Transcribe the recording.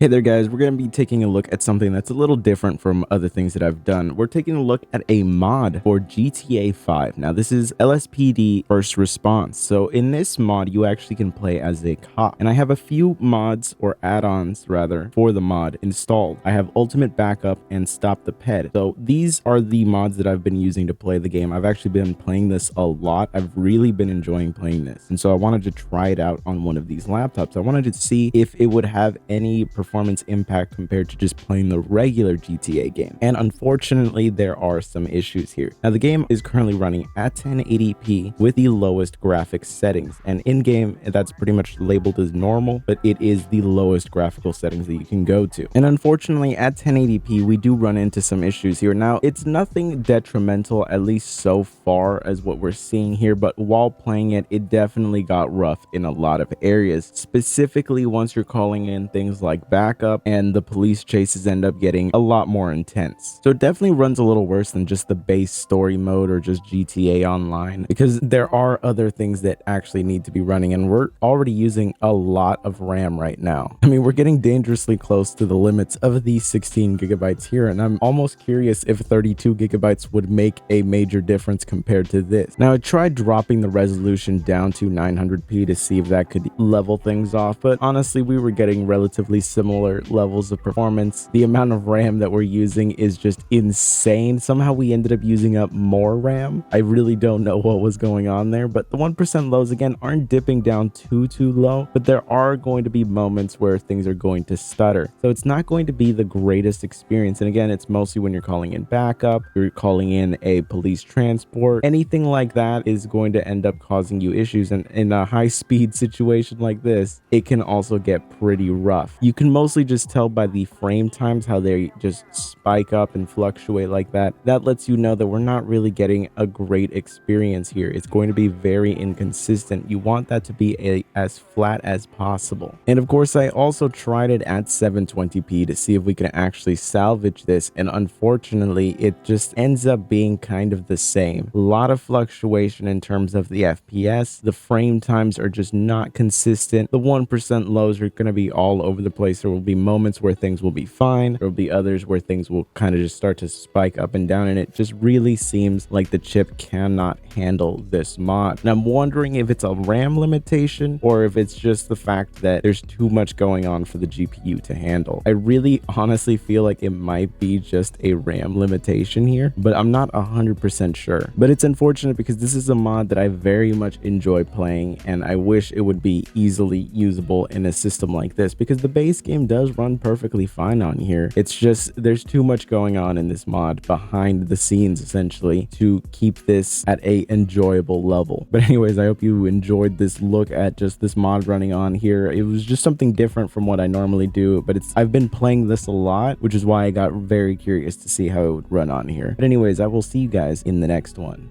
Hey there guys, we're going to be taking a look at something that's a little different from other things that I've done. We're taking a look at a mod for GTA 5. Now this is LSPD First Response. So in this mod, you actually can play as a cop. And I have a few mods or add-ons rather for the mod installed. I have Ultimate Backup and Stop the Ped. So these are the mods that I've been using to play the game. I've actually been playing this a lot. I've really been enjoying playing this. And so I wanted to try it out on one of these laptops. I wanted to see if it would have any performance impact compared to just playing the regular GTA game. And unfortunately, there are some issues here. Now, the game is currently running at 1080p with the lowest graphics settings. And in-game, that's pretty much labeled as normal, but it is the lowest graphical settings that you can go to. And unfortunately, at 1080p, we do run into some issues here. Now, it's nothing detrimental, at least so far as what we're seeing here, but while playing it, it definitely got rough in a lot of areas. Specifically, once you're calling in things like backup, and the police chases end up getting a lot more intense. So it definitely runs a little worse than just the base story mode or just GTA Online, because there are other things that actually need to be running, and we're already using a lot of RAM right now. I mean, we're getting dangerously close to the limits of these 16 gigabytes here, and I'm almost curious if 32 gigabytes would make a major difference compared to this. Now, I tried dropping the resolution down to 900p to see if that could level things off, but honestly, we were getting relatively similar levels of performance. The amount of RAM that we're using is just insane. Somehow we ended up using up more RAM. I really don't know what was going on there, but the 1% lows again aren't dipping down too low, but there are going to be moments where things are going to stutter. So it's not going to be the greatest experience. And again, it's mostly when you're calling in backup, you're calling in a police transport, anything like that is going to end up causing you issues. And in a high speed situation like this, it can also get pretty rough. You can mostly just tell by the frame times how they just spike up and fluctuate like that. That lets you know that we're not really getting a great experience here. It's going to be very inconsistent. You want that to be as flat as possible. And of course, I also tried it at 720p to see if we can actually salvage this, and unfortunately it just ends up being kind of the same. A lot of fluctuation in terms of the FPS. The frame times are just not consistent. The 1% lows are going to be all over the place. There will be moments where things will be fine. There will be others where things will kind of just start to spike up and down, and it just really seems like the chip cannot handle this mod. And I'm wondering if it's a RAM limitation or if it's just the fact that there's too much going on for the GPU to handle. I really honestly feel like it might be just a RAM limitation here, but I'm not 100% sure. But it's unfortunate because this is a mod that I very much enjoy playing, and I wish it would be easily usable in a system like this, because the base game does run perfectly fine on here. It's just there's too much going on in this mod behind the scenes essentially to keep this at a enjoyable level. But anyways, I hope you enjoyed this look at just this mod running on here. It was just something different from what I normally do, but I've been playing this a lot, which is why I got very curious to see how it would run on here. But anyways, I will see you guys in the next one.